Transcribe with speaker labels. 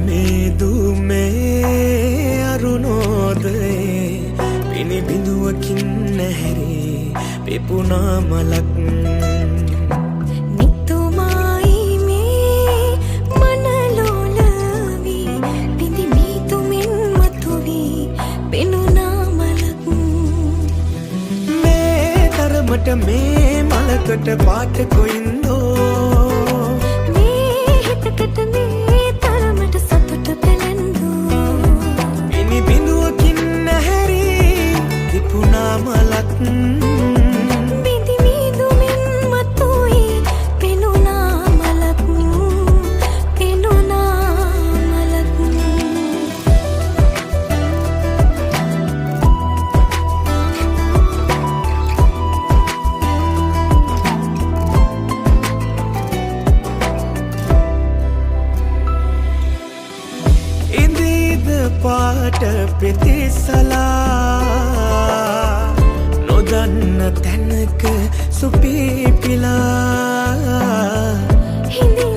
Speaker 1: मेदुमे अरुणोदये पिनि बिंदुवකින් නැහැරි පිපුණා මලක්
Speaker 2: නිතුමායි මේ මනලෝලවි පිඳි මීතුමින් මතුවි පෙනුණා මලක්
Speaker 1: මේ තරමට මේ මලකට පාට කොයින්දෝ
Speaker 2: මේ හිතකට මේ තරමට සතුට පැලෙන්දෝ
Speaker 1: පිනි බිඳුවකින් නැහැරි පිපුණා මලක්
Speaker 2: පිඳි මීතුමින් මතුවි පෙනුණා මලක් පෙනුණා මලක්
Speaker 1: ඉඳීද පාට පිතිසලා නොදන්න තැනක සුපීපිලා
Speaker 2: හිඳින්